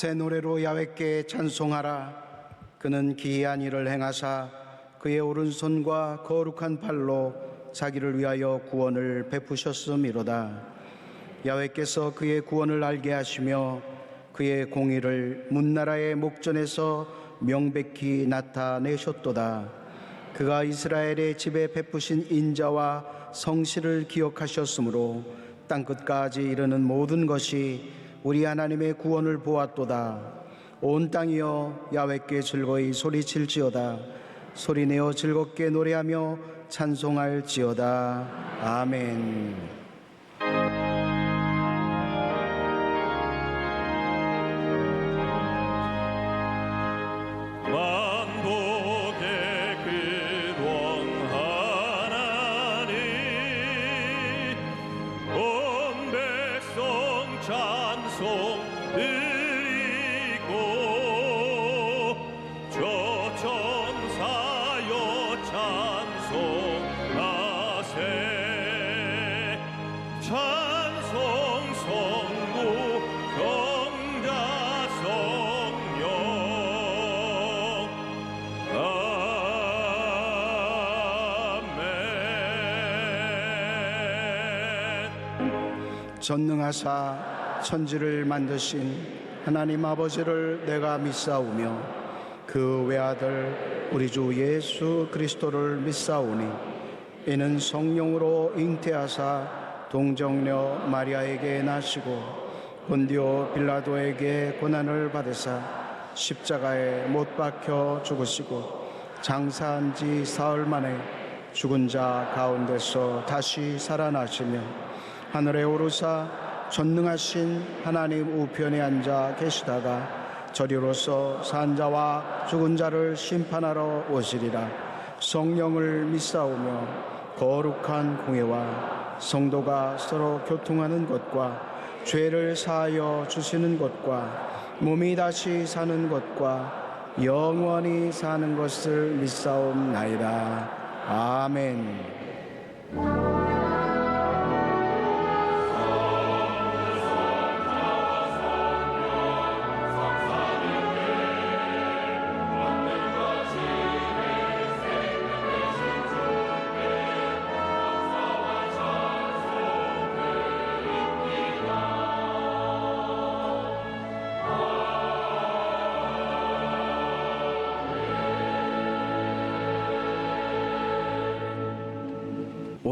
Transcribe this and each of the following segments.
새 노래로 야훼께 찬송하라. 그는 기이한 일을 행하사 그의 오른손과 거룩한 팔로 자기를 위하여 구원을 베푸셨음이로다. 야훼께서 그의 구원을 알게 하시며 그의 공의를 문나라의 목전에서 명백히 나타내셨도다. 그가 이스라엘의 집에 베푸신 인자와 성실을 기억하셨으므로 땅끝까지 이르는 모든 것이 우리 하나님의 구원을 보았도다. 온 땅이여 야훼께 즐거이 소리칠지어다. 소리내어 즐겁게 노래하며 찬송할지어다. 아멘. 전능하사 천지를 만드신 하나님 아버지를 내가 믿사오며 그 외아들 우리 주 예수 그리스도를 믿사오니 이는 성령으로 잉태하사 동정녀 마리아에게 나시고 본디오 빌라도에게 고난을 받으사 십자가에 못 박혀 죽으시고 장사한 지 사흘 만에 죽은 자 가운데서 다시 살아나시며 하늘에 오르사 전능하신 하나님 우편에 앉아 계시다가 저리로서 산 자와 죽은 자를 심판하러 오시리라. 성령을 믿사오며 거룩한 공회와 성도가 서로 교통하는 것과 죄를 사하여 주시는 것과 몸이 다시 사는 것과 영원히 사는 것을 믿사옵나이다. 아멘.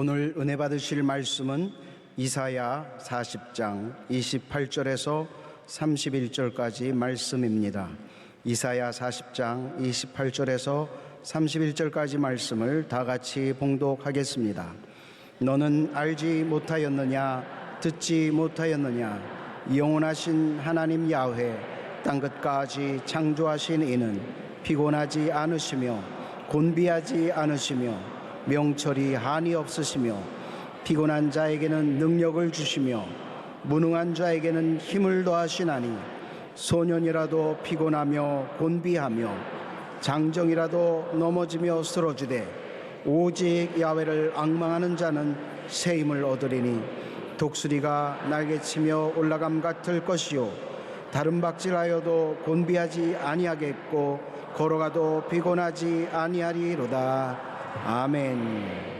오늘 은혜 받으실 말씀은 이사야 40장 28절에서 31절까지 말씀입니다. 이사야 40장 28절에서 31절까지 말씀을 다 같이 봉독하겠습니다. 너는 알지 못하였느냐? 듣지 못하였느냐? 영원하신 하나님 야훼 땅끝까지 창조하신 이는 피곤하지 않으시며 곤비하지 않으시며 명철이 한이 없으시며 피곤한 자에게는 능력을 주시며 무능한 자에게는 힘을 더하시나니 소년이라도 피곤하며 곤비하며 장정이라도 넘어지며 쓰러지되 오직 야훼를 앙망하는 자는 새 힘을 얻으리니 독수리가 날개치며 올라감 같을 것이요 다른 박질하여도 곤비하지 아니하겠고 걸어가도 피곤하지 아니하리로다. 아멘.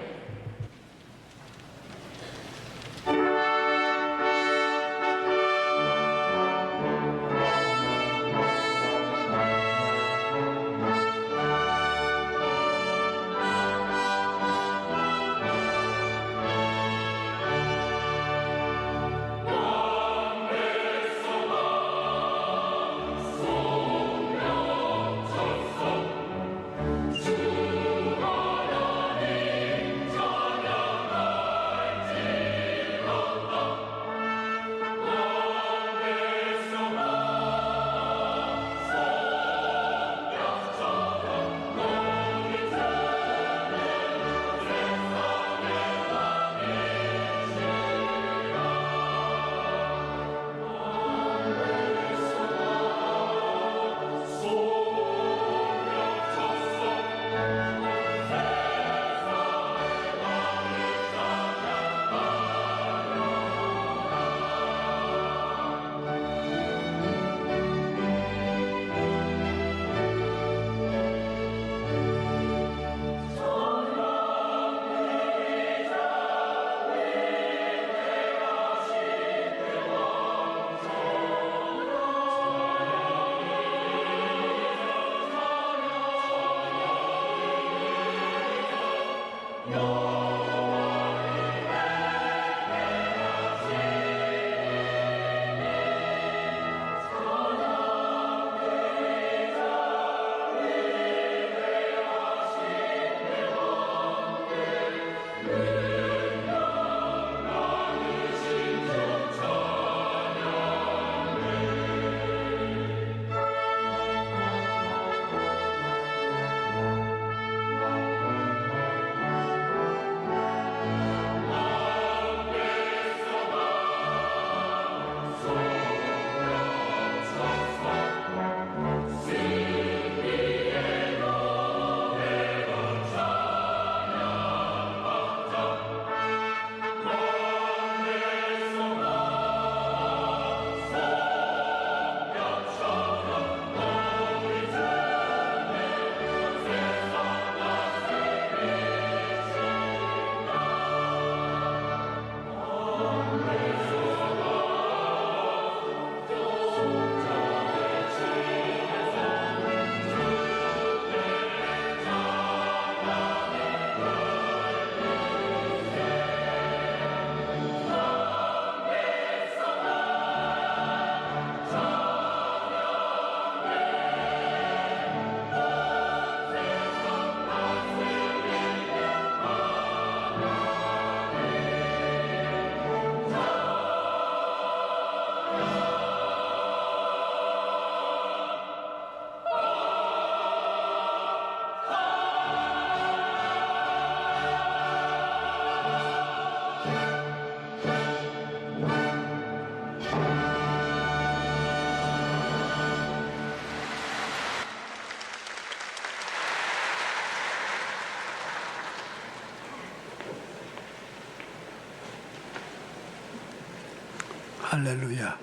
할렐루야.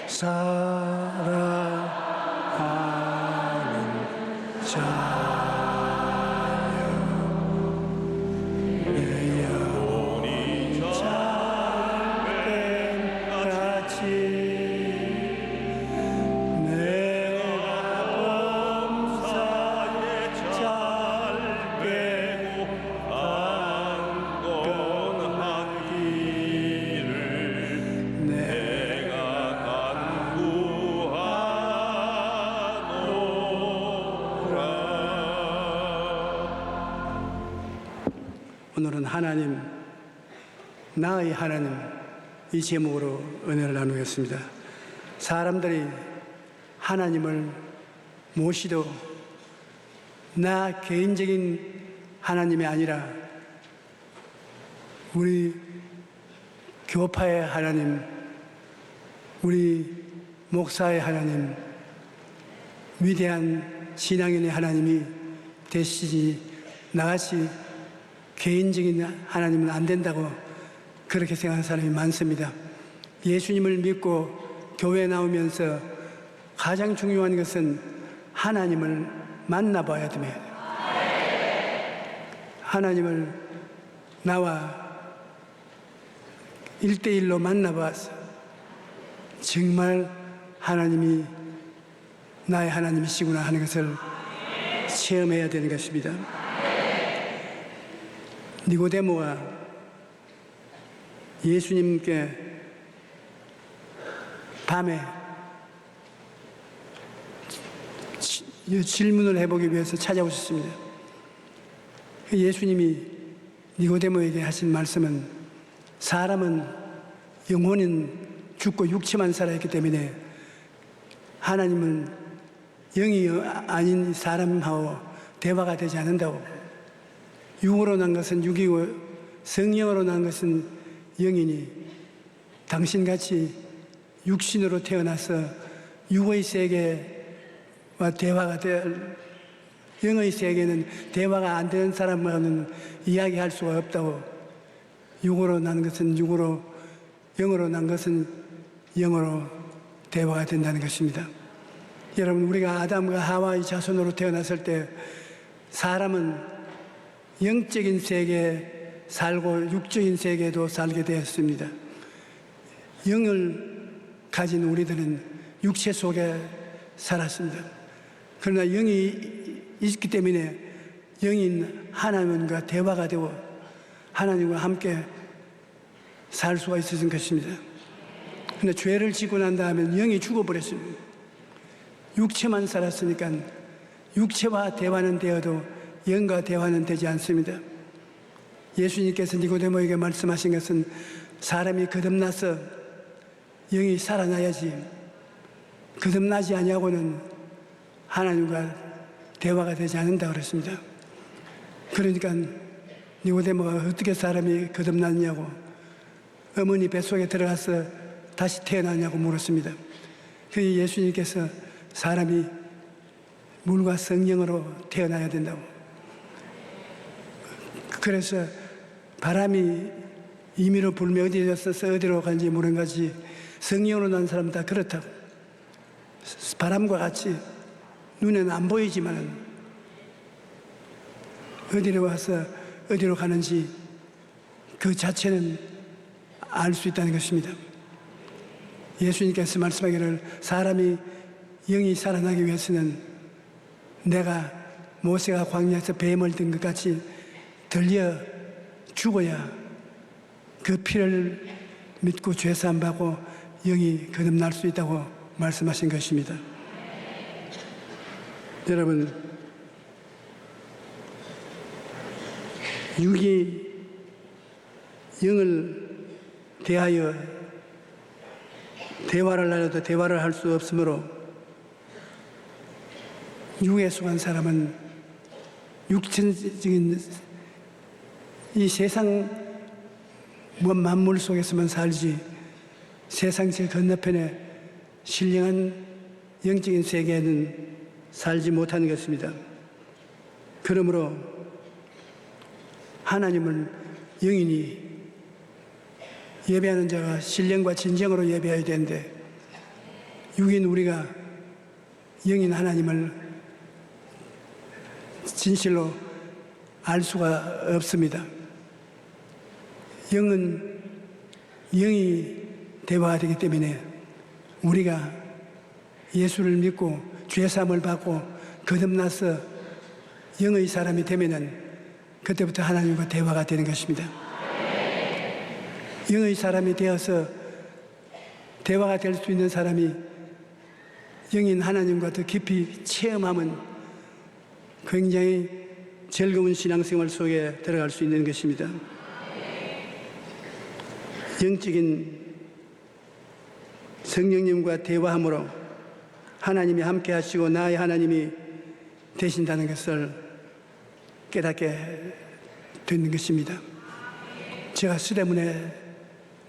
사랑하는 자여, 내 영혼이 참된 같이 내가 범사에 잘되고 강건하기를 내가 간구하노라. 오늘은 하나님, 나의 하나님, 이 제목으로 은혜를 나누겠습니다. 사람들이 하나님을 모시도 나 개인적인 하나님이 아니라 우리 교파의 하나님, 우리 목사의 하나님, 위대한 신앙인의 하나님이 되시지 나같이 개인적인 하나님은 안 된다고 그렇게 생각하는 사람이 많습니다. 예수님을 믿고 교회에 나오면서 가장 중요한 것은 하나님을 만나봐야 됩니다. 하나님을 나와 1대1로 만나봐서 정말 하나님이 나의 하나님이시구나 하는 것을 체험해야 되는 것입니다. 니고데모가 예수님께 밤에 질문을 해보기 위해서 찾아오셨습니다. 예수님이 니고데모에게 하신 말씀은 사람은 영혼은 죽고 육체만 살아있기 때문에 하나님은 영이 아닌 사람하고 대화가 되지 않는다고. 육으로 난 것은 육이고 성령으로 난 것은 영이니 당신같이 육신으로 태어나서 육의 세계와 대화가 될 영의 세계는 대화가 안 되는 사람과는 이야기할 수가 없다고. 육으로 난 것은 육으로, 영으로 난 것은 영으로 대화가 된다는 것입니다. 여러분, 우리가 아담과 하와의 자손으로 태어났을 때 사람은 영적인 세계에 살고 육적인 세계에도 살게 되었습니다. 영을 가진 우리들은 육체 속에 살았습니다. 그러나 영이 있기 때문에 영인 하나님과 대화가 되고 하나님과 함께 살 수가 있었던 것입니다. 그런데 죄를 짓고 난 다음에 영이 죽어버렸습니다. 육체만 살았으니까 육체와 대화는 되어도 영과 대화는 되지 않습니다. 예수님께서 니고데모에게 말씀하신 것은 사람이 거듭나서 영이 살아나야지, 거듭나지 아니하고는 하나님과 대화가 되지 않는다 그랬습니다. 그러니까 니고데모가 어떻게 사람이 거듭났냐고, 어머니 뱃속에 들어가서 다시 태어나냐고 물었습니다. 그래서 예수님께서 사람이 물과 성령으로 태어나야 된다고. 그래서 바람이 임의로 불면 어디에 서서 어디로 가는지 모르는 것이 성령으로 난 사람은 다 그렇다고. 바람과 같이 눈에는 안 보이지만 어디로 와서 어디로 가는지 그 자체는 알 수 있다는 것입니다. 예수님께서 말씀하기를 사람이 영이 살아나기 위해서는 내가 모세가 광야에서 뱀을 든 것 같이 들려 죽어야 그 피를 믿고 죄사함 받고 영이 거듭날 수 있다고 말씀하신 것입니다. 여러분, 육이 영을 대하여 대화를 하려도 대화를 할 수 없으므로 육에 속한 사람은 육천적인 이 세상 만물 속에서만 살지 세상 제 건너편에 신령한 영적인 세계에는 살지 못하는 것입니다. 그러므로 하나님을 영인이 예배하는 자가 신령과 진정으로 예배해야 되는데 육인 우리가 영인 하나님을 진실로 알 수가 없습니다. 영은 영이 대화가 되기 때문에 우리가 예수를 믿고 죄사함을 받고 거듭나서 영의 사람이 되면은 그때부터 하나님과 대화가 되는 것입니다. 영의 사람이 되어서 대화가 될 수 있는 사람이 영인 하나님과 더 깊이 체험하면 굉장히 즐거운 신앙생활 속에 들어갈 수 있는 것입니다. 영적인 성령님과 대화함으로 하나님이 함께 하시고 나의 하나님이 되신다는 것을 깨닫게 되는 것입니다. 제가 수대문에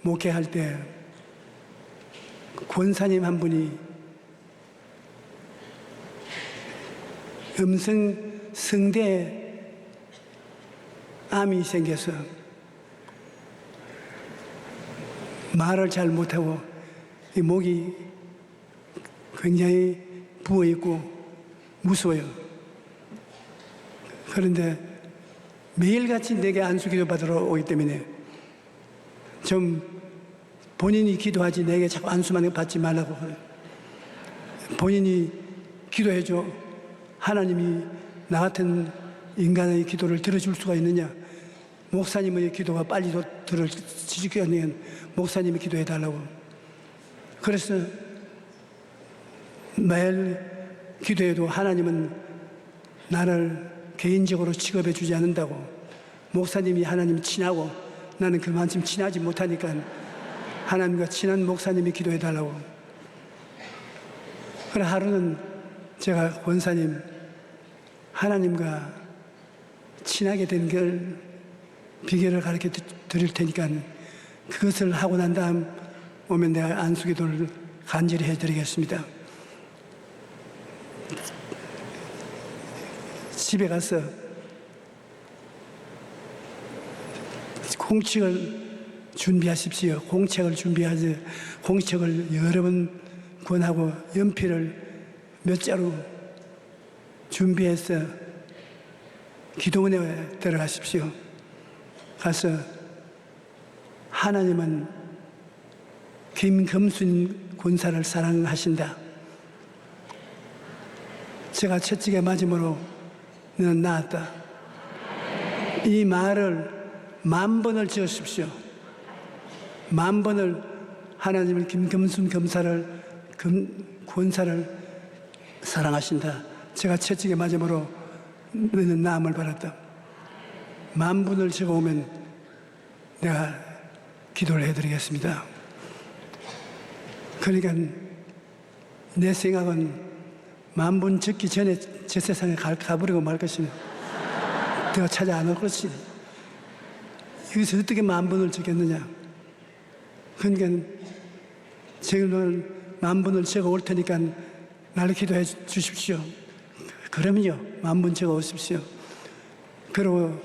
목회할 때 권사님 한 분이 음성 성대에 암이 생겨서 말을 잘 못하고 이 목이 굉장히 부어있고 무서워요. 그런데 매일같이 내게 안수기도 받으러 오기 때문에 좀 본인이 기도하지 내게 자꾸 안수만 받지 말라고. 본인이 기도해줘. 하나님이 나 같은 인간의 기도를 들어줄 수가 있느냐. 목사님의 기도가 빨리 들어지겠냐면 목사님이 기도해달라고. 그래서 매일 기도해도 하나님은 나를 개인적으로 취급해 주지 않는다고. 목사님이 하나님 친하고 나는 그만큼 친하지 못하니까 하나님과 친한 목사님이 기도해달라고. 그래 하루는 제가 권사님 하나님과 친하게 된 걸 비결을 가르쳐 드릴 테니까 그것을 하고 난 다음 오면 내가 안수기도를 간절히 해드리겠습니다. 집에 가서 공책을 준비하십시오. 공책을 준비하지. 공책을 여러 번 권하고 연필을 몇 자루 준비해서 기도원에 들어가십시오. 가서 하나님은 김금순 권사를 사랑하신다. 제가 채찍에 맞음으로 너는 나았다. 이 말을 10,000번을 지으십시오. 10,000번을 하나님은 김금순 권사를 사랑하신다. 제가 채찍에 맞음으로 너는 나음을 받았다. 10,000번을 적어오면 내가 기도를 해드리겠습니다. 그러니까 내 생각은 10,000번 적기 전에 저 세상에 가버리고 말 것이네. 내가 찾아 안 올 것이. 여기서 어떻게 10,000번을 적겠느냐. 그러니까 제가 오늘 10,000번을 적어 올 테니까 나를 기도해 주십시오. 그러면요 10,000번 적어 오십시오. 그리고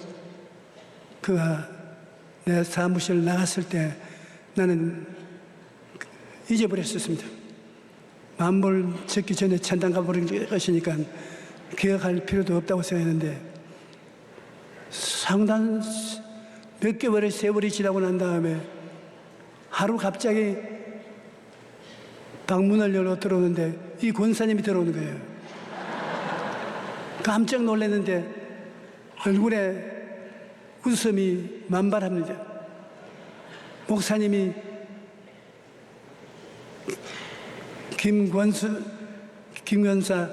그가 내 사무실 나갔을 때 나는 잊어버렸었습니다. 10,000번 적기 전에 천당 가버린 것이니까 기억할 필요도 없다고 생각했는데 상당 몇 개월의 세월이 지나고 난 다음에 하루 갑자기 방문을 열어 들어오는데 이 권사님이 들어오는 거예요. 깜짝 놀랐는데 얼굴에 웃음이 만발합니다. 목사님이 김권사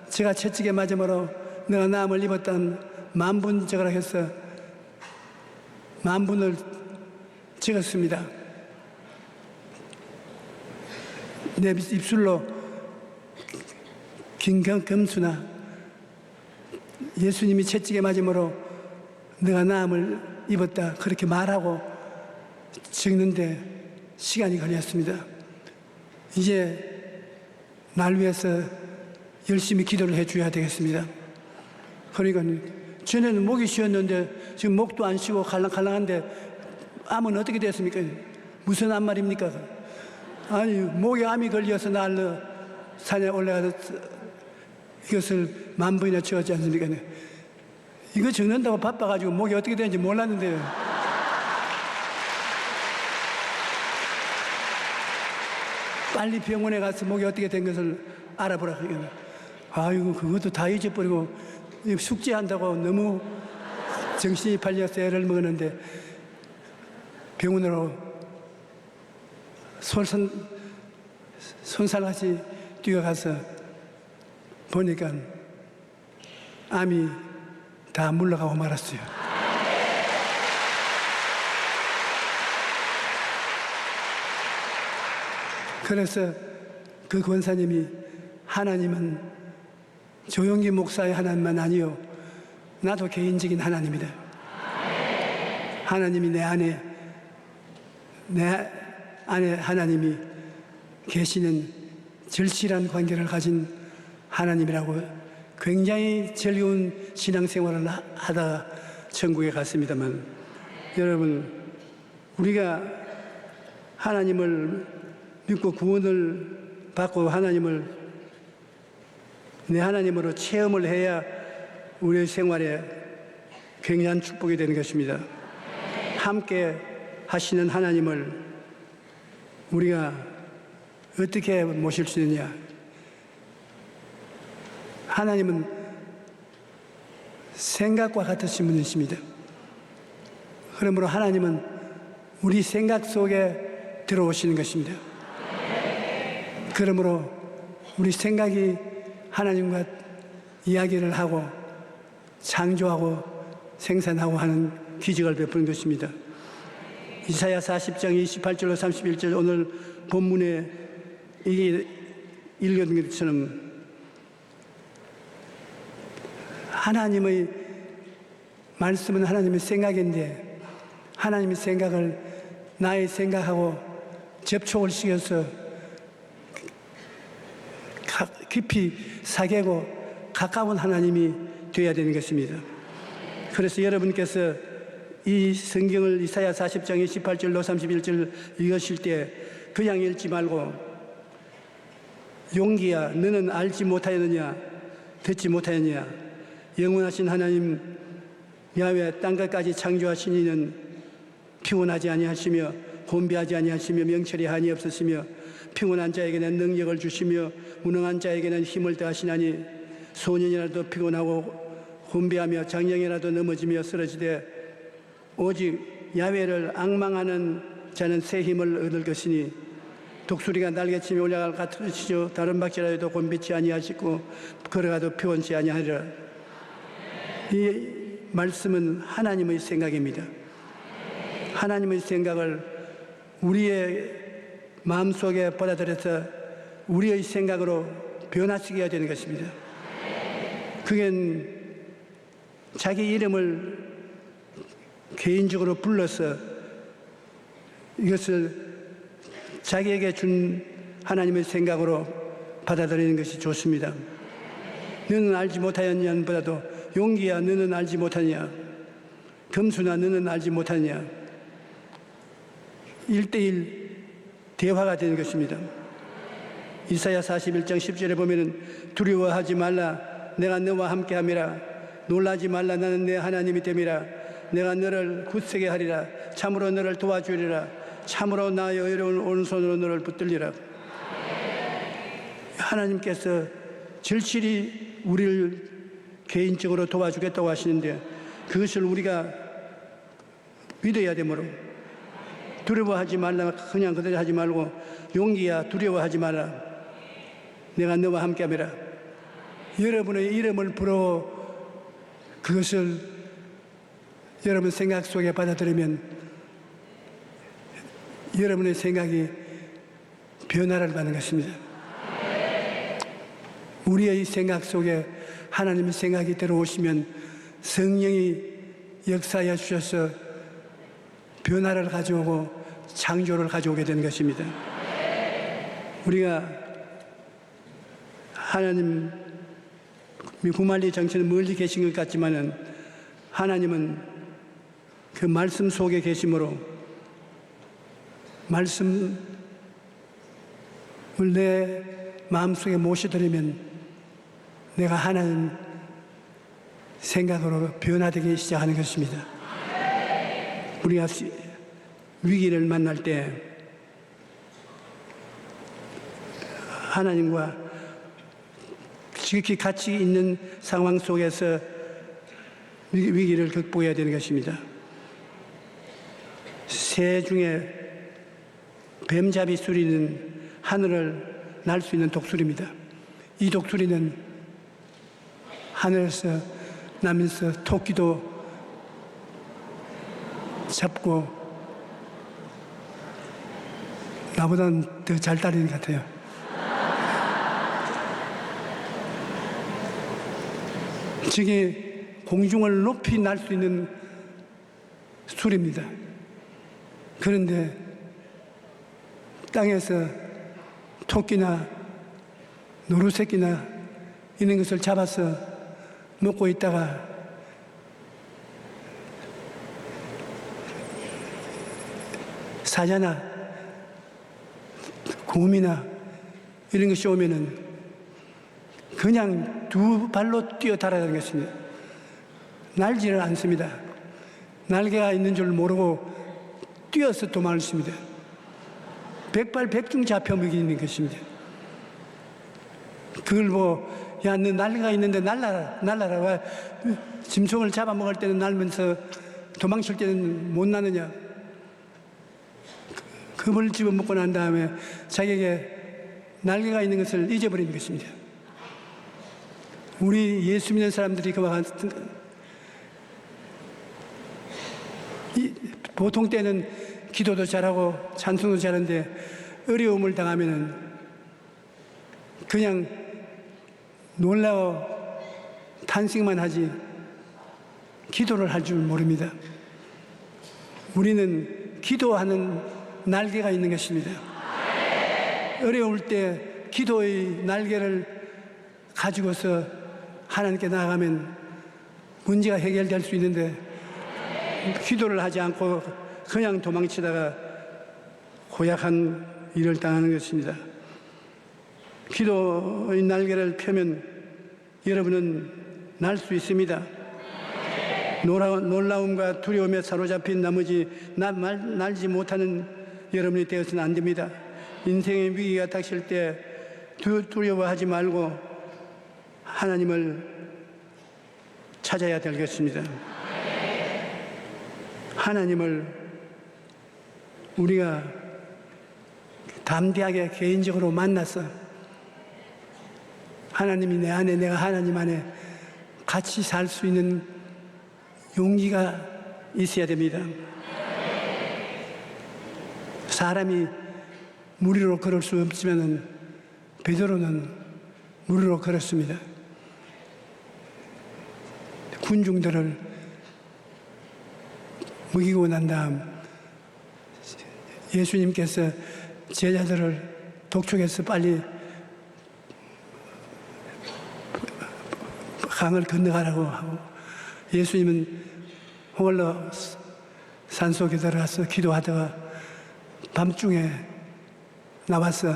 제가 채찍에 맞음으로 내가 나음을 입었던 10,000번 적으라 해서 10,000번을 적었습니다. 내 입술로 김금순아 예수님이 채찍에 맞음으로 내가 나음을 입었다 그렇게 말하고 적는데 시간이 걸렸습니다. 이제 날 위해서 열심히 기도를 해줘야 되겠습니다. 그러니까 전에는 목이 쉬었는데 지금 목도 안 쉬고 갈랑갈랑한데 암은 어떻게 됐습니까? 무슨 암 말입니까? 아니, 목에 암이 걸려서 날로 산에 올라가서 이것을 10,000번이나 적었지 않습니까? 이거 적는다고 바빠가지고 목이 어떻게 되는지 몰랐는데요. 빨리 병원에 가서 목이 어떻게 된 것을 알아보라. 아이고, 그것도 다 잊어버리고 숙제한다고 너무 정신이 팔려서 애를 먹었는데 병원으로 손살같이 뛰어가서 보니까 암이 다 물러가고 말았어요. 그래서 그 권사님이 하나님은 조용기 목사의 하나님만 아니요, 나도 개인적인 하나님이다. 하나님이 내 안에 하나님이 계시는 절실한 관계를 가진 하나님이라고 굉장히 즐거운 신앙생활을 하다가 천국에 갔습니다만, 여러분, 우리가 하나님을 믿고 구원을 받고 하나님을 내 하나님으로 체험을 해야 우리의 생활에 굉장한 축복이 되는 것입니다. 함께 하시는 하나님을 우리가 어떻게 모실 수 있느냐? 하나님은 생각과 같으신 분이십니다. 그러므로 하나님은 우리 생각 속에 들어오시는 것입니다. 그러므로 우리 생각이 하나님과 이야기를 하고 창조하고 생산하고 하는 기적을 베푸는 것입니다. 이사야 40장 28절로 31절 오늘 본문에 이게 읽은 것처럼 하나님의 말씀은 하나님의 생각인데 하나님의 생각을 나의 생각하고 접촉을 시켜서 깊이 사귀고 가까운 하나님이 되어야 되는 것입니다. 그래서 여러분께서 이 성경을 이사야 40장 28절로 31절 읽으실 때 그냥 읽지 말고 용기야 너는 알지 못하였느냐 듣지 못하였느냐 영원하신 하나님 야훼 땅끝까지 창조하신 이는 피곤하지 아니하시며 곤비하지 아니하시며 명철이 한이 없으시며 피곤한 자에게는 능력을 주시며 무능한 자에게는 힘을 더하시나니 소년이라도 피곤하고 곤비하며 장령이라도 넘어지며 쓰러지되 오직 야훼를 앙망하는 자는 새 힘을 얻을 것이니 독수리가 날개치며 올라갈 같으시죠 다른 박질하여도 곤비치 아니하시고 걸어가도 피곤치 아니하리라. 이 말씀은 하나님의 생각입니다. 하나님의 생각을 우리의 마음속에 받아들여서 우리의 생각으로 변화시켜야 되는 것입니다. 그게 자기 이름을 개인적으로 불러서 이것을 자기에게 준 하나님의 생각으로 받아들이는 것이 좋습니다. 너는 알지 못하였냐는 보다도 용기야 너는 알지 못하냐 금수나 너는 알지 못하냐 1:1 대화가 되는 것입니다. 이사야 41장 10절에 보면은 두려워하지 말라 내가 너와 함께함이라 놀라지 말라 나는 내 하나님이 됨이라 내가 너를 굳세게 하리라 참으로 너를 도와주리라 참으로 나의 의로운 오른손으로 너를 붙들리라. 하나님께서 절실히 우리를 개인적으로 도와주겠다고 하시는데 그것을 우리가 믿어야 되므로 두려워하지 말라 그냥 그대로 하지 말고 용기야 두려워하지 마라 내가 너와 함께함이라. 여러분의 이름을 부르어 그것을 여러분 생각 속에 받아들이면 여러분의 생각이 변화를 받는 것입니다. 우리의 생각 속에 하나님의 생각이 들어오시면 성령이 역사하여 주셔서 변화를 가져오고 창조를 가져오게 되는 것입니다. 우리가 하나님 구말리 정체는 멀리 계신 것 같지만은 하나님은 그 말씀 속에 계심으로 말씀을 내 마음속에 모셔드리면 내가 하나님 생각으로 변화되기 시작하는 것입니다. 우리가 위기를 만날 때 하나님과 지극히 같이 있는 상황 속에서 위기를 극복해야 되는 것입니다. 새 중에 뱀잡이 소리는 하늘을 날 수 있는 독수리입니다. 이 독수리는 하늘에서 나면서 토끼도 잡고 나보다는 더 잘 따르는 것 같아요. 저게 공중을 높이 날 수 있는 소리입니다. 그런데 땅에서 토끼나 노루새끼나 이런 것을 잡아서 먹고 있다가 사자나 곰이나 이런 것이 오면은 그냥 두 발로 뛰어 달아가는 것입니다. 날지를 않습니다. 날개가 있는 줄 모르고 뛰어서 도망을 칩니다. 백발백중 잡혀 먹이는 것입니다. 그걸 보고 야, 너 날개가 있는데 날라라. 왜 짐승을 잡아먹을 때는 날면서 도망칠 때는 못 나느냐. 금을 집어먹고 난 다음에 자기에게 날개가 있는 것을 잊어버리는 것입니다. 우리 예수 믿는 사람들이 그와 같은 보통 때는 기도도 잘하고 찬송도 잘하는데 어려움을 당하면은 그냥 놀라워 탄식만 하지 기도를 할 줄 모릅니다. 우리는 기도하는 날개가 있는 것입니다. 어려울 때 기도의 날개를 가지고서 하나님께 나아가면 문제가 해결될 수 있는데 기도를 하지 않고 그냥 도망치다가 고약한 일을 당하는 것입니다. 기도의 날개를 펴면 여러분은 날 수 있습니다. 놀라움과 두려움에 사로잡힌 나머지 날지 못하는 여러분이 되어서는 안 됩니다. 인생의 위기가 닥칠 때 두려워하지 말고 하나님을 찾아야 되겠습니다. 하나님을 우리가 담대하게 개인적으로 만나서 하나님이 내 안에 내가 하나님 안에 같이 살 수 있는 용기가 있어야 됩니다. 사람이 물 위로 걸을 수 없지만 베드로는 물 위로 걸었습니다. 군중들을 먹이고 난 다음 예수님께서 제자들을 독촉해서 빨리 강을 건너가라고 하고 예수님은 홀로 산속에 들어가서 기도하다가 밤중에 나와서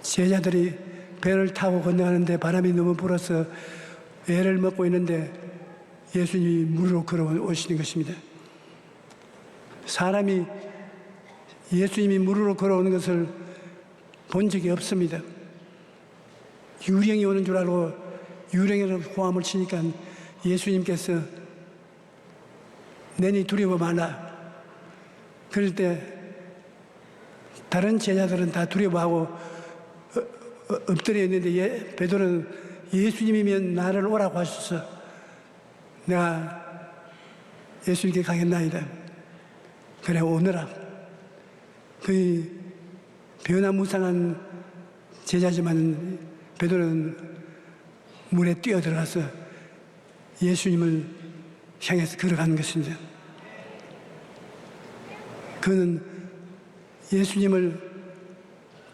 제자들이 배를 타고 건너가는데 바람이 너무 불어서 애를 먹고 있는데 예수님이 물로 걸어오시는 것입니다. 사람이 예수님이 물로 걸어오는 것을 본 적이 없습니다. 유령이 오는 줄 알고 유령으로 호함을 치니까 예수님께서 내니 두려워 말라. 그럴 때 다른 제자들은 다 두려워하고 엎드려 있는데 베드로는 예수님이면 나를 오라고 하셔서 내가 예수님께 가겠나이다. 그래 오너라. 그 변화무쌍한 제자지만 베드로는 물에 뛰어들어가서 예수님을 향해서 걸어가는 것입니다. 그는 예수님을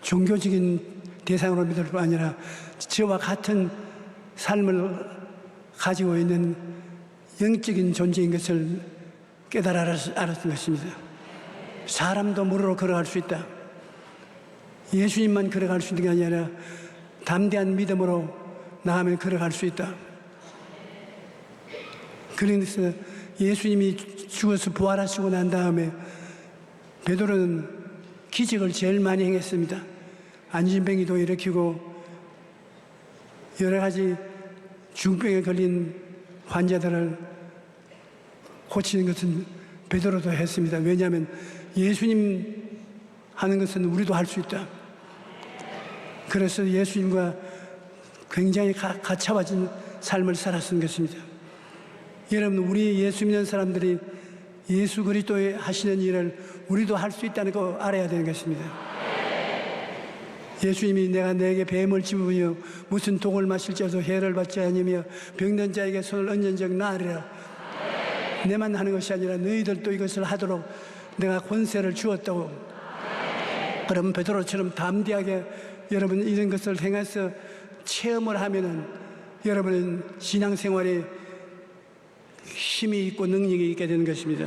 종교적인 대상으로 믿을 뿐 아니라 저와 같은 삶을 가지고 있는 영적인 존재인 것을 깨달아 알았던 것입니다. 사람도 무료로 걸어갈 수 있다. 예수님만 걸어갈 수 있는 게 아니라 담대한 믿음으로 나가면 걸어갈 수 있다. 그래서 예수님이 죽어서 부활하시고 난 다음에 베드로는 기적을 제일 많이 행했습니다. 안진뱅이도 일으키고 여러 가지 중병에 걸린 환자들을 고치는 것은 베드로도 했습니다. 왜냐하면 예수님 하는 것은 우리도 할 수 있다. 그래서 예수님과 굉장히 가차와진 삶을 살았던 것입니다. 여러분, 우리 예수 믿는 사람들이 예수 그리스도의 하시는 일을 우리도 할 수 있다는 거 알아야 되는 것입니다. 예수님이 내가 내게 뱀을 집으며 무슨 독을 마실지라도 해를 받지 아니며 병든 자에게 손을 얹은 적 나으리라. 내만 하는 것이 아니라 너희들도 이것을 하도록 내가 권세를 주었다고. 그럼 베드로처럼 담대하게 여러분 이런 것을 행해서 체험을 하면은 여러분은 신앙생활에 힘이 있고 능력이 있게 되는 것입니다.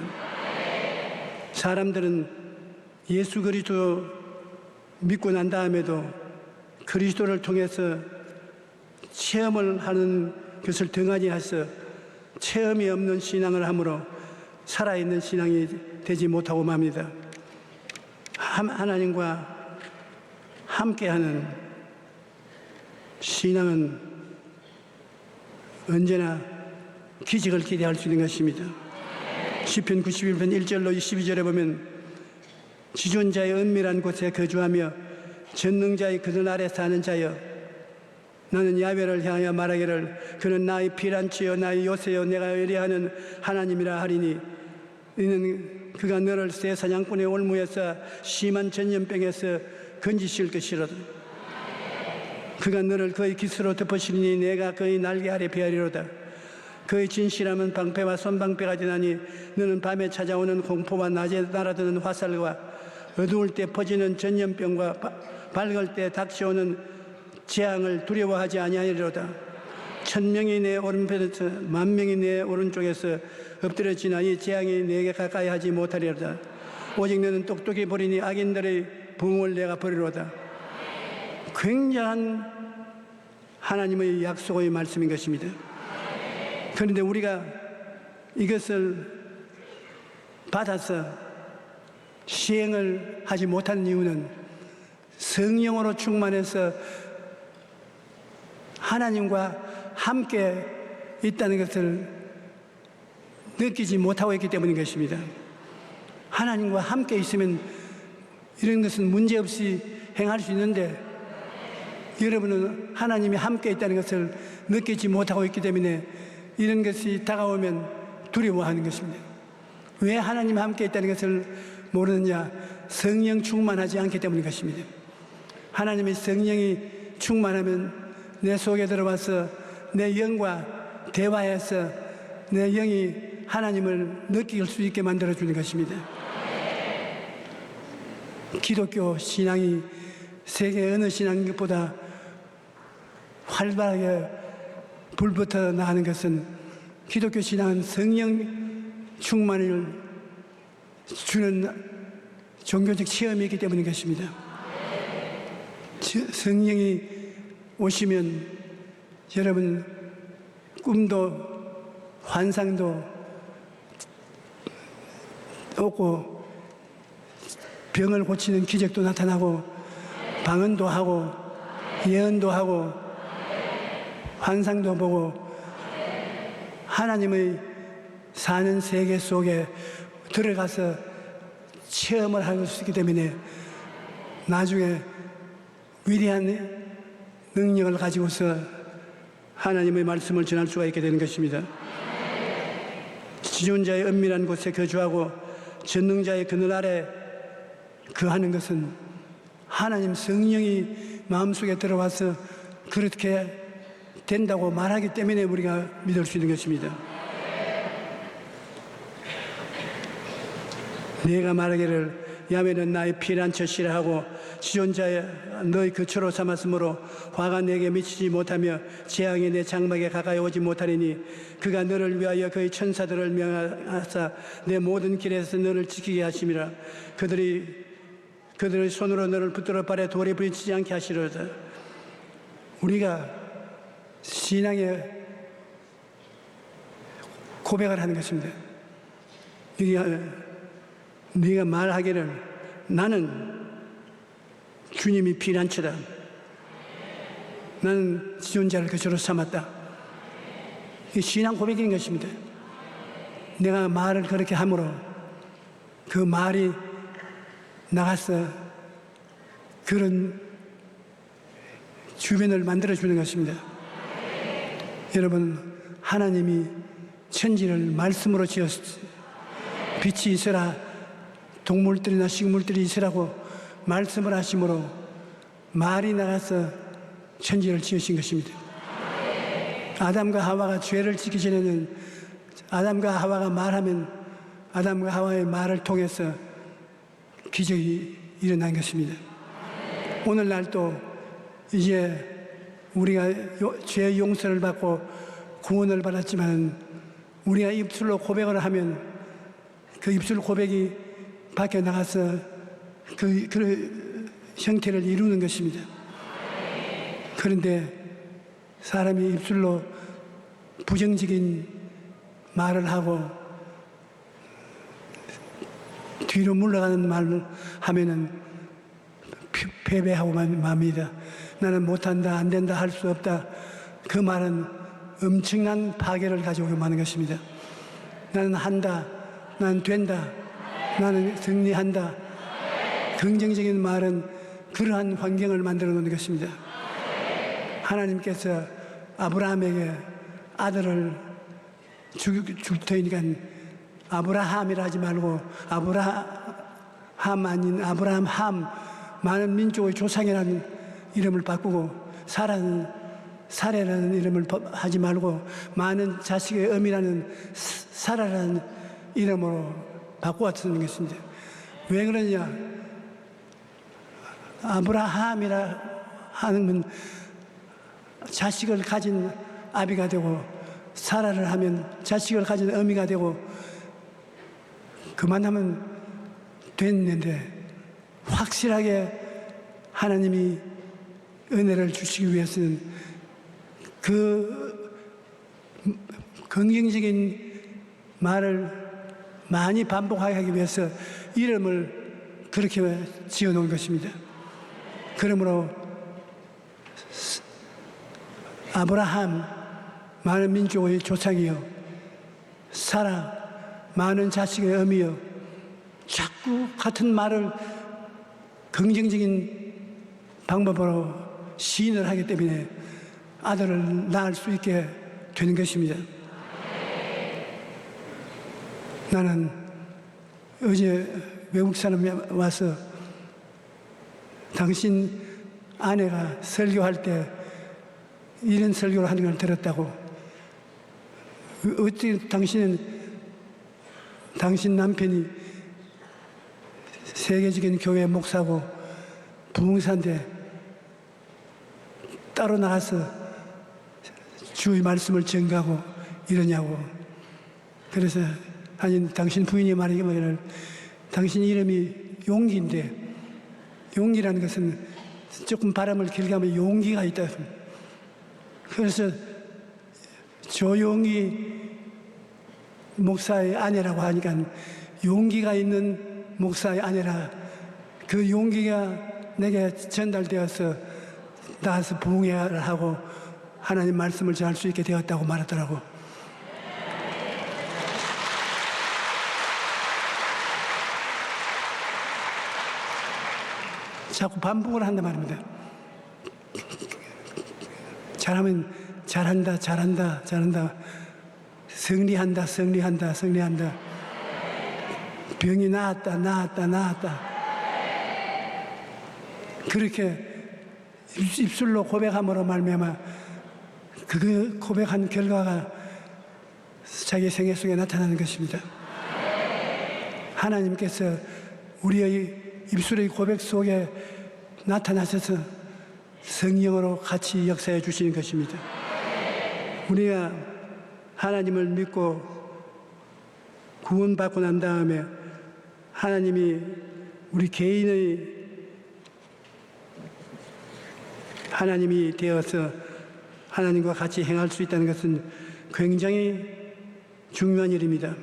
사람들은 예수 그리스도 믿고 난 다음에도 그리스도를 통해서 체험을 하는 것을 등한히 해서 체험이 없는 신앙을 함으로 살아있는 신앙이 되지 못하고 맙니다. 하나님과 함께하는 신앙은 언제나 기적을 기대할 수 있는 것입니다. 시편 91편 1절로 12절에 보면 지존자의 은밀한 곳에 거주하며 전능자의 그늘 아래 사는 자여, 나는 야훼를 향하여 말하기를 그는 나의 피란치여 나의 요새여 내가 의뢰하는 하나님이라 하리니, 이는 그가 너를 새 사냥꾼의 올무에서 심한 전염병에서 건지실 것이로다. 그가 너를 그의 깃으로 덮으시리니 내가 그의 날개 아래 베하리로다. 그의 진실함은 방패와 손방패가 되나니 너는 밤에 찾아오는 공포와 낮에 날아드는 화살과 어두울 때 퍼지는 전염병과 밝을 때 닥쳐오는 재앙을 두려워하지 아니하리로다. 1000명이 내 오른편에서 10,000명이 내 오른쪽에서 엎드려지나 이 재앙이 내게 가까이 하지 못하리로다. 오직 너는 똑똑히 버리니 악인들의 부흥을 내가 버리로다. 굉장한 하나님의 약속의 말씀인 것입니다. 그런데 우리가 이것을 받아서 시행을 하지 못하는 이유는 성령으로 충만해서 하나님과 함께 있다는 것을 느끼지 못하고 있기 때문인 것입니다. 하나님과 함께 있으면 이런 것은 문제없이 행할 수 있는데 여러분은 하나님이 함께 있다는 것을 느끼지 못하고 있기 때문에 이런 것이 다가오면 두려워하는 것입니다. 왜 하나님 함께 있다는 것을 모르느냐? 성령 충만하지 않기 때문인 것입니다. 하나님의 성령이 충만하면 내 속에 들어와서 내 영과 대화해서 내 영이 하나님을 느낄 수 있게 만들어주는 것입니다. 기독교 신앙이 세계 어느 신앙보다 활발하게 불붙어 나가는 것은 기독교 신앙은 성령 충만을 주는 종교적 체험이기 때문인 것입니다. 성령이 오시면 여러분 꿈도 환상도 오고 병을 고치는 기적도 나타나고 방언도 하고 예언도 하고 환상도 보고 하나님의 사는 세계 속에 들어가서 체험을 할 수 있기 때문에 나중에 위대한 능력을 가지고서 하나님의 말씀을 전할 수가 있게 되는 것입니다. 지존자의 은밀한 곳에 거주하고 전능자의 그늘 아래 거하는 것은 하나님 성령이 마음속에 들어와서 그렇게 된다고 말하기 때문에 우리가 믿을 수 있는 것입니다. 내가 말하기를 야훼는 나의 피난처시라 하고 지존자의 너의 그처로 삼았으므로 화가 내게 미치지 못하며 재앙이 내 장막에 가까이 오지 못하리니 그가 너를 위하여 그의 천사들을 명하사 내 모든 길에서 너를 지키게 하심이라. 그들의 손으로 너를 붙들어 발에 돌에 부딪히지 않게 하시리로다. 우리가 신앙의 고백을 하는 것입니다. 네가 말하기를 나는 주님이 피난처다. 나는 지존자를 그처로 삼았다. 이 신앙 고백인 것입니다. 내가 말을 그렇게 함으로 그 말이 나가서 그런 주변을 만들어주는 것입니다. 여러분, 하나님이 천지를 말씀으로 지었습니다. 빛이 있으라, 동물들이나 식물들이 있으라고 말씀을 하심으로 말이 나가서 천지를 지으신 것입니다. 아담과 하와가 죄를 짓기 전에는 아담과 하와가 말하면 아담과 하와의 말을 통해서 기적이 일어난 것입니다. 오늘날도 이제 우리가 죄의 용서를 받고 구원을 받았지만 우리가 입술로 고백을 하면 그 입술 고백이 밖에 나가서 그 형태를 이루는 것입니다. 그런데 사람이 입술로 부정적인 말을 하고 뒤로 물러가는 말을 하면은 패배하고 맙니다. 나는 못한다, 안 된다, 할 수 없다. 그 말은 엄청난 파괴를 가져오게 하는 것입니다. 나는 한다, 나는 된다, 나는 승리한다. 긍정적인 말은 그러한 환경을 만들어 놓는 것입니다. 하나님께서 아브라함에게 아들을 줄 테니까 아브라함이라 하지 말고 아브라함 아닌 아브라함, 많은 민족의 조상이라는 이름을 바꾸고 사레라는 이름을 하지 말고 많은 자식의 어미라는 사라라는 이름으로 바꾸었던 것입니다. 왜 그러냐? 아브라함이라 하는 건 자식을 가진 아비가 되고 사라를 하면 자식을 가진 어미가 되고 그만하면 됐는데 확실하게 하나님이 은혜를 주시기 위해서는 그 긍정적인 말을 많이 반복하게 하기 위해서 이름을 그렇게 지어 놓은 것입니다. 그러므로 아브라함, 많은 민족의 조상이요, 사라, 많은 자식의 어미요, 자꾸 같은 말을 긍정적인 방법으로 시인을 하기 때문에 아들을 낳을 수 있게 되는 것입니다. 나는 어제 외국 사람이 와서 당신 아내가 설교할 때 이런 설교를 하는 걸 들었다고. 어떻게 당신 남편이 세계적인 교회 목사고 부흥사인데 따로 나가서 주의 말씀을 전가하고 이러냐고. 그래서 아니 당신 부인이 말하기를 당신 이름이 용기인데 용기라는 것은 조금 바람을 길게 하면 용기가 있다. 그래서 조용히 목사의 아내라고 하니까 용기가 있는 목사의 아내라. 그 용기가 내게 전달되어서 나와서 부흥회를 하고 하나님 말씀을 전할 수 있게 되었다고 말하더라고. 자꾸 반복을 한단 말입니다. 잘하면 잘한다, 잘한다, 잘한다. 승리한다, 승리한다, 승리한다. 병이 나았다, 나았다, 나았다. 그렇게 입술로 고백함으로 말미암아 그 고백한 결과가 자기 생애 속에 나타나는 것입니다. 하나님께서 우리의 입술의 고백 속에 나타나셔서 성령으로 같이 역사해 주시는 것입니다. 우리가 하나님을 믿고 구원받고 난 다음에 하나님이 우리 개인의 하나님이 되어서 하나님과 같이 행할 수 있다는 것은 굉장히 중요한 일입니다.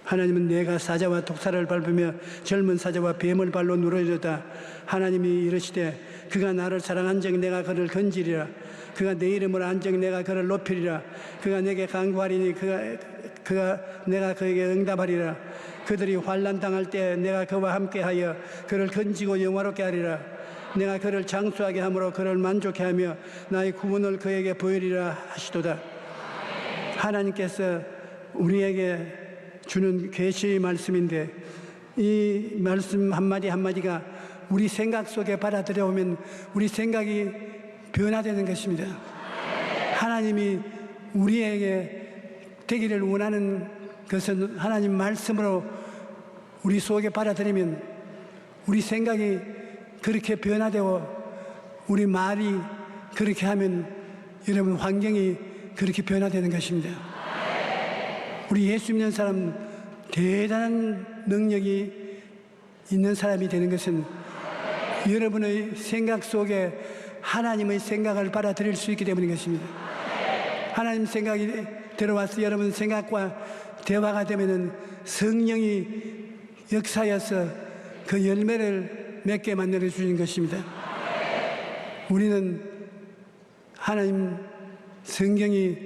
하나님은 내가 사자와 독사를 밟으며 젊은 사자와 뱀을 발로 누르리로다. 하나님이 이르시되 그가 나를 사랑한즉 내가 그를 건지리라. 그가 내 이름을 안즉 내가 그를 높이리라. 그가 내게 간구하리니 내가 그에게 응답하리라. 그들이 환난 당할 때 내가 그와 함께하여 그를 건지고 영화롭게 하리라. 내가 그를 장수하게 함으로 그를 만족해 하며 나의 구원을 그에게 보이리라 하시도다. 하나님께서 우리에게 주는 계시의 말씀인데 이 말씀 한마디 한마디가 우리 생각 속에 받아들여오면 우리 생각이 변화되는 것입니다. 하나님이 우리에게 되기를 원하는 것은 하나님 말씀으로 우리 속에 받아들이면 우리 생각이 그렇게 변화되어 우리 말이 그렇게 하면 여러분 환경이 그렇게 변화되는 것입니다. 우리 예수 믿는 사람 대단한 능력이 있는 사람이 되는 것은 여러분의 생각 속에 하나님의 생각을 받아들일 수 있기 때문인 것입니다. 하나님 생각이 들어와서 여러분 생각과 대화가 되면은 성령이 역사여서 그 열매를 맺게 만들어 주시는 것입니다. 우리는 하나님 성경이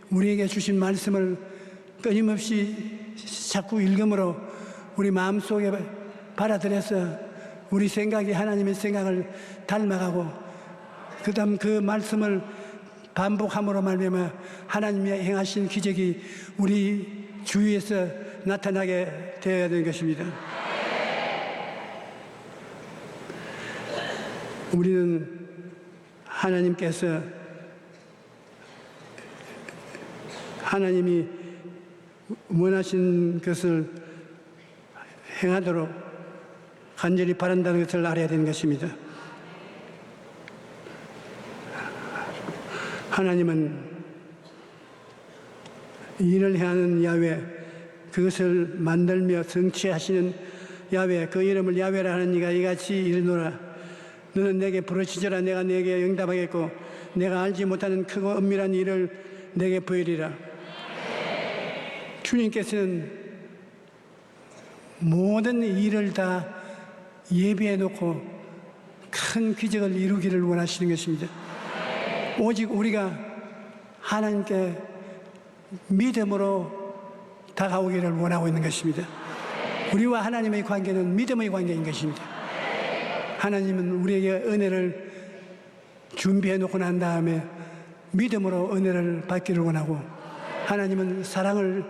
우리에게 주신 말씀을 끊임없이 자꾸 읽음으로 우리 마음속에 받아들여서 우리 생각이 하나님의 생각을 닮아가고 그다음 그 말씀을 반복함으로 말미암아 하나님이 행하신 기적이 우리 주위에서 나타나게 되어야 되는 것입니다. 우리는 하나님께서 하나님이 원하신 것을 행하도록 간절히 바란다는 것을 알아야 되는 것입니다. 하나님은 일을 행하는 야훼, 그것을 만들며 성취하시는 야훼, 그 이름을 야훼라 하는 이가 이같이 이르노라. 너는 내게 부르짖으라. 내가 내게 응답하겠고 내가 알지 못하는 크고 은밀한 일을 내게 보이리라. 주님께서는 모든 일을 다 예비해 놓고 큰 기적을 이루기를 원하시는 것입니다. 오직 우리가 하나님께 믿음으로 다가오기를 원하고 있는 것입니다. 우리와 하나님의 관계는 믿음의 관계인 것입니다. 하나님은 우리에게 은혜를 준비해 놓고 난 다음에 믿음으로 은혜를 받기를 원하고 하나님은 사랑을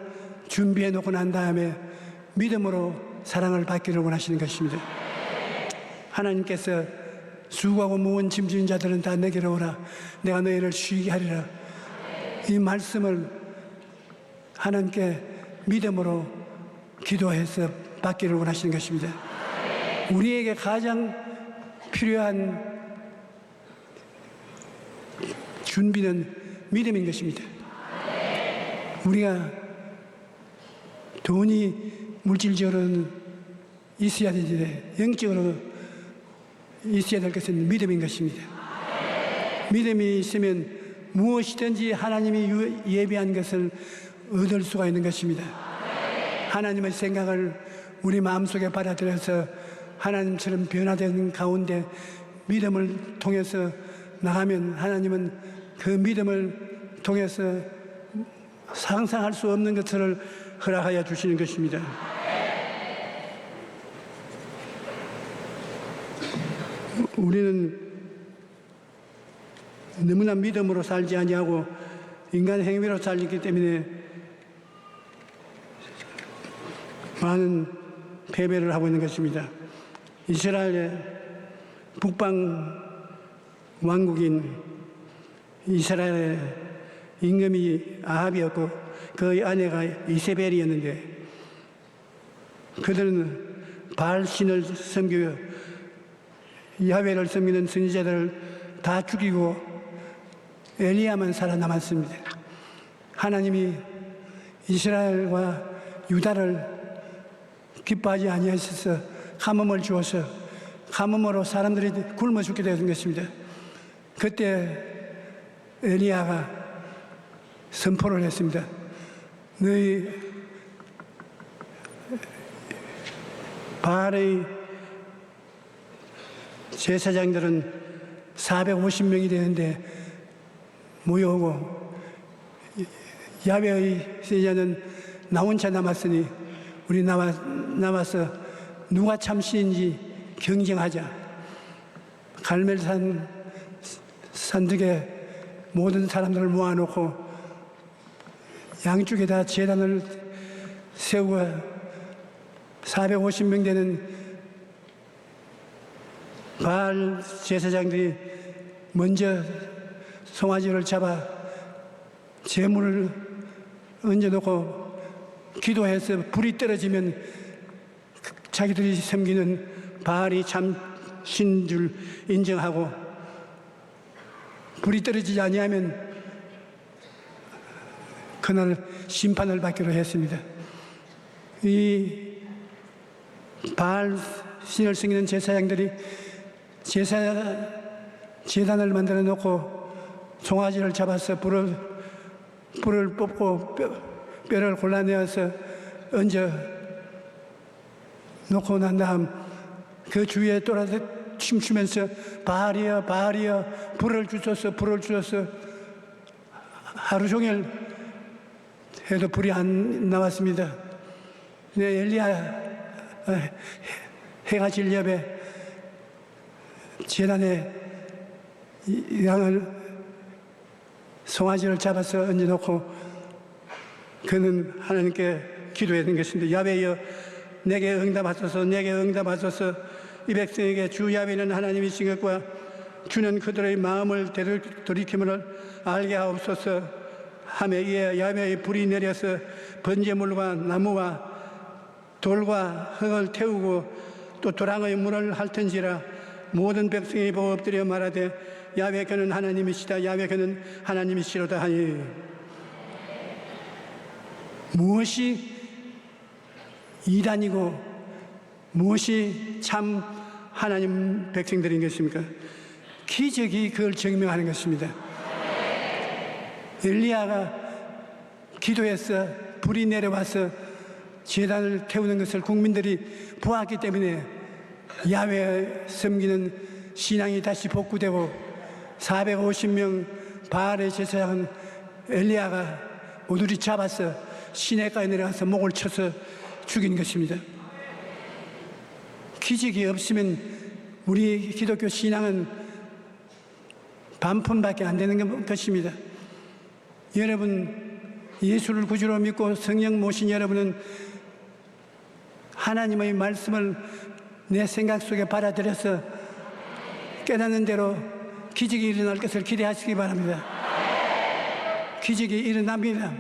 준비해 놓고 난 다음에 믿음으로 사랑을 받기를 원하시는 것입니다. 하나님께서 수고하고 무거운 짐진 자들은 다 내게로 오라. 내가 너희를 쉬게 하리라. 이 말씀을 하나님께 믿음으로 기도해서 받기를 원하시는 것입니다. 우리에게 가장 필요한 준비는 믿음인 것입니다. 우리가 돈이 물질적으로는 있어야 되는데 영적으로 있어야 될 것은 믿음인 것입니다. 믿음이 있으면 무엇이든지 하나님이 예비한 것을 얻을 수가 있는 것입니다. 하나님의 생각을 우리 마음속에 받아들여서 하나님처럼 변화되는 가운데 믿음을 통해서 나가면 하나님은 그 믿음을 통해서 상상할 수 없는 것을 허락하여 주시는 것입니다. 우리는 너무나 믿음으로 살지 아니하고 인간 행위로 살기 때문에 많은 패배를 하고 있는 것입니다. 이스라엘의 북방 왕국인 이스라엘의 임금이 아합이었고 그 아내가 이세벨이었는데 그들은 바알 신을 섬기고 야훼를 섬기는 선지자들을 다 죽이고 엘리야만 살아남았습니다. 하나님이 이스라엘과 유다를 기뻐하지 아니하셔서 가뭄을 주어서 가뭄으로 사람들이 굶어 죽게 되는 것입니다. 그때 엘리야가 선포를 했습니다. 너희 바알의 제사장들은 450명이 되는데 모여오고 야훼의 제자는 나 혼자 남았으니 우리 남아서 누가 참신인지 경쟁하자. 갈멜산 산득에 모든 사람들을 모아놓고 양쪽에 다 제단을 세우고 450명 되는 바알 제사장들이 먼저 송아지를 잡아 제물을 얹어놓고 기도해서 불이 떨어지면 자기들이 섬기는 바알이 참신 줄 인정하고 불이 떨어지지 아니하면 그날 심판을 받기로 했습니다. 이 바알 신을 섬기는 제사장들이 제단을 만들어 놓고 송아지를 잡아서 불을 뽑고 뼈를 골라내어서 얹어 놓고 난 다음 그 주위에 돌아서 춤추면서 바알이여 바알이여 불을 주소서 하루 종일 해도 불이 안 나왔습니다. 엘리야 해가 질 옆에 제단에 양을 송아지를 잡아서 얹어놓고 그는 하나님께 기도했던 것입니다. 야훼여 내게 응답하소서 내게 응답하소서. 이 백성에게 주 야훼는 하나님이신 것과 주는 그들의 마음을 돌이킴을 알게 하옵소서 하며 이에 야훼의 불이 내려서 번제물과 나무와 돌과 흙을 태우고 또 도랑의 문을 핥은지라. 모든 백성이 보고 엎드려 말하되 야훼 그는 하나님이시다 야훼 그는 하나님이시로다 하니. 무엇이 이단이고 무엇이 참 하나님 백성들인 것입니까? 기적이 그걸 증명하는 것입니다. 엘리야가 기도해서 불이 내려와서 제단을 태우는 것을 국민들이 보았기 때문에 야훼 섬기는 신앙이 다시 복구되고 450명 바알의 제사장은 엘리야가 모두리 잡아서 시내가에 내려가서 목을 쳐서 죽인 것입니다. 기적이 없으면 우리 기독교 신앙은 반푼밖에 안 되는 것입니다. 여러분 예수를 구주로 믿고 성령 모신 여러분은 하나님의 말씀을 내 생각 속에 받아들여서 깨닫는 대로 기적이 일어날 것을 기대하시기 바랍니다. 기적이 일어납니다.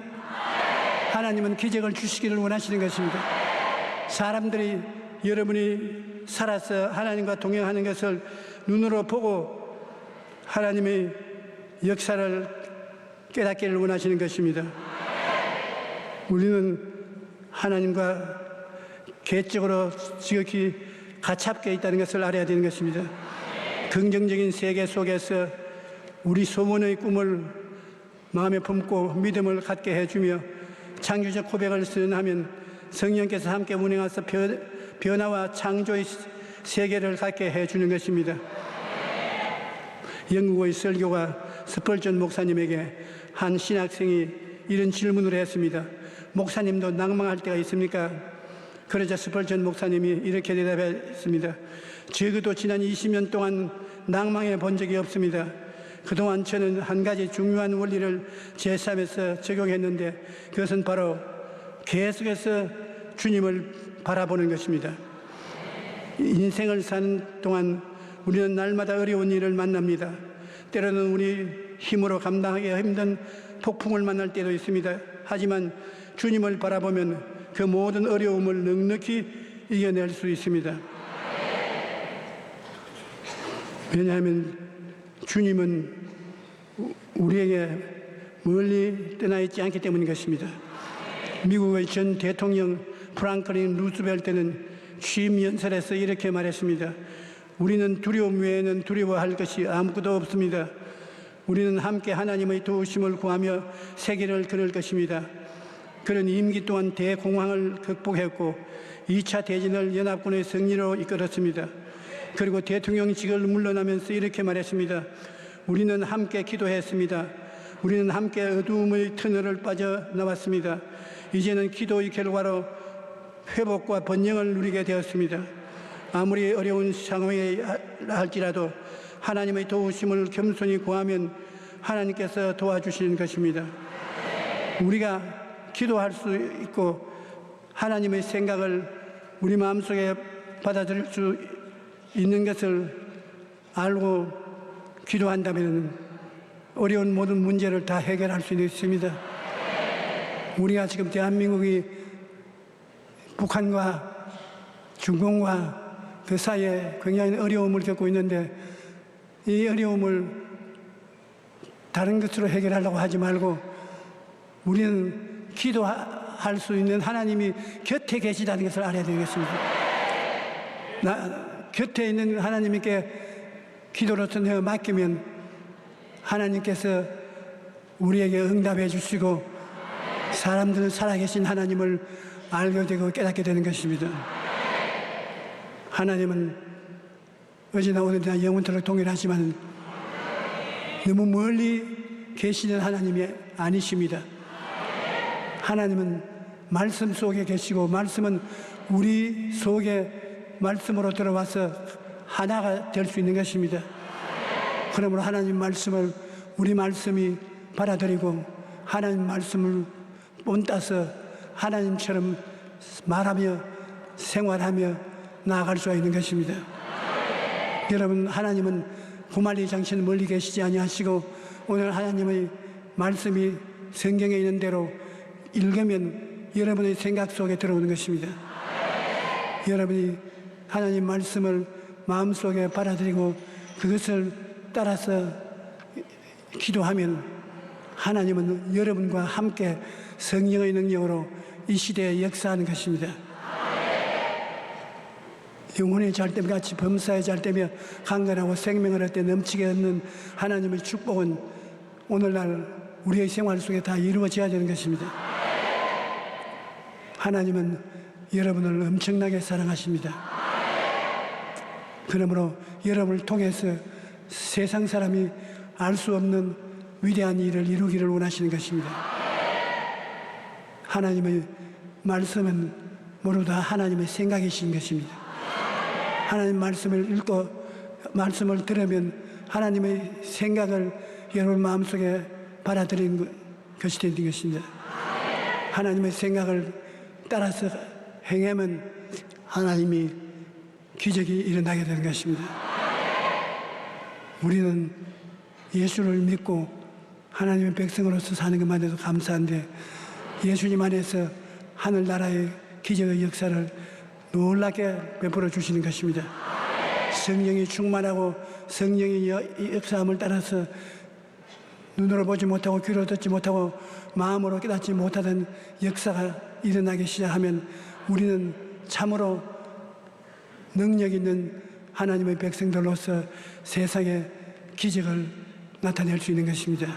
하나님은 기적을 주시기를 원하시는 것입니다. 사람들이 여러분이 살아서 하나님과 동행하는 것을 눈으로 보고 하나님의 역사를 깨닫기를 원하시는 것입니다. 우리는 하나님과 개적으로 지극히 가깝게 있다는 것을 알아야 되는 것입니다. 긍정적인 세계 속에서 우리 소원의 꿈을 마음에 품고 믿음을 갖게 해주며 창조적 고백을 수련하면 성령께서 함께 운행하셔서 변화와 창조의 세계를 갖게 해주는 것입니다. 영국의 설교가 스펄전 목사님에게 한 신학생이 이런 질문을 했습니다. 목사님도 낭망할 때가 있습니까? 그러자 스펄전 목사님이 이렇게 대답했습니다. 적어도 지난 20년 동안 낭망해 본 적이 없습니다. 그동안 저는 한 가지 중요한 원리를 제 삶에서 적용했는데 그것은 바로 계속해서 주님을 바라보는 것입니다. 인생을 사는 동안 우리는 날마다 어려운 일을 만납니다. 때로는 우리 힘으로 감당하기 힘든 폭풍을 만날 때도 있습니다. 하지만 주님을 바라보면 그 모든 어려움을 넉넉히 이겨낼 수 있습니다. 왜냐하면 주님은 우리에게 멀리 떠나 있지 않기 때문인 것입니다. 미국의 전 대통령 프랑클린 루스벨트는 취임 연설에서 이렇게 말했습니다. 우리는 두려움 외에는 두려워할 것이 아무것도 없습니다. 우리는 함께 하나님의 도우심을 구하며 세계를 걸을 것입니다. 그는 임기 동안 대공황을 극복했고 2차 대전을 연합군의 승리로 이끌었습니다. 그리고 대통령직을 물러나면서 이렇게 말했습니다. 우리는 함께 기도했습니다. 우리는 함께 어두움의 터널을 빠져나왔습니다. 이제는 기도의 결과로 회복과 번영을 누리게 되었습니다. 아무리 어려운 상황에 할지라도 하나님의 도우심을 겸손히 구하면 하나님께서 도와주시는 것입니다. 우리가 기도할 수 있고 하나님의 생각을 우리 마음속에 받아들일 수 있는 것을 알고 기도한다면 어려운 모든 문제를 다 해결할 수 있습니다. 우리가 지금 대한민국이 북한과 중공과 그 사이에 굉장히 어려움을 겪고 있는데 이 어려움을 다른 것으로 해결하려고 하지 말고 우리는 기도할 수 있는 하나님이 곁에 계시다는 것을 알아야 되겠습니다. 곁에 있는 하나님께 기도로서 내가 맡기면 하나님께서 우리에게 응답해 주시고 사람들은 살아계신 하나님을 알게 되고 깨닫게 되는 것입니다. 하나님은 어제나 오늘이나 영원토록 동일하지만 너무 멀리 계시는 하나님이 아니십니다. 하나님은 말씀 속에 계시고 말씀은 우리 속에 말씀으로 들어와서 하나가 될 수 있는 것입니다. 그러므로 하나님 말씀을 우리 말씀이 받아들이고 하나님 말씀을 본따서 하나님처럼 말하며 생활하며 나아갈 수가 있는 것입니다. 여러분, 하나님은 구말리 장신 멀리 계시지 아니하시고 오늘 하나님의 말씀이 성경에 있는 대로 읽으면 여러분의 생각 속에 들어오는 것입니다. 여러분이 하나님 말씀을 마음속에 받아들이고 그것을 따라서 기도하면 하나님은 여러분과 함께 성령의 능력으로 이 시대에 역사하는 것입니다. 영혼의 잘됨 같이 범사의 잘되며 강건하고 생명을 얻되 넘치게 얻는 하나님의 축복은 오늘날 우리의 생활 속에 다 이루어져야 되는 것입니다. 하나님은 여러분을 엄청나게 사랑하십니다. 그러므로 여러분을 통해서 세상 사람이 알 수 없는 위대한 일을 이루기를 원하시는 것입니다. 하나님의 말씀은 모두 다 하나님의 생각이신 것입니다. 하나님 말씀을 읽고 말씀을 들으면 하나님의 생각을 여러분 마음속에 받아들이는 것이 되는 것입니다. 하나님의 생각을 따라서 행하면 하나님이 기적이 일어나게 되는 것입니다. 우리는 예수를 믿고 하나님의 백성으로서 사는 것만 해도 감사한데 예수님 안에서 하늘나라의 기적의 역사를 놀랍게 베풀어 주시는 것입니다. 성령이 충만하고 성령의 역사함을 따라서 눈으로 보지 못하고 귀로 듣지 못하고 마음으로 깨닫지 못하던 역사가 일어나기 시작하면 우리는 참으로 능력 있는 하나님의 백성들로서 세상에 기적을 나타낼 수 있는 것입니다.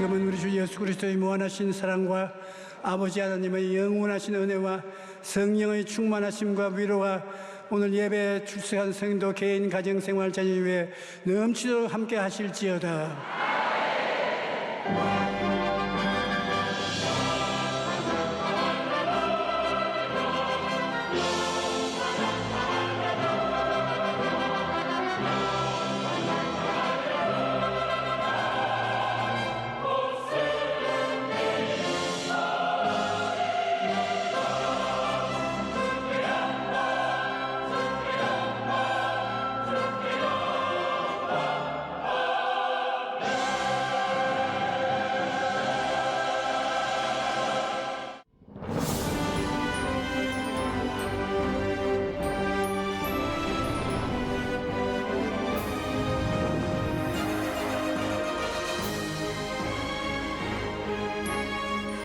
지금은 우리 주 예수 그리스도의 무한하신 사랑과 아버지 하나님의 영원하신 은혜와 성령의 충만하심과 위로가 오늘 예배에 출석한 성도 개인 가정생활 자녀 위에 넘치도록 함께 하실지어다.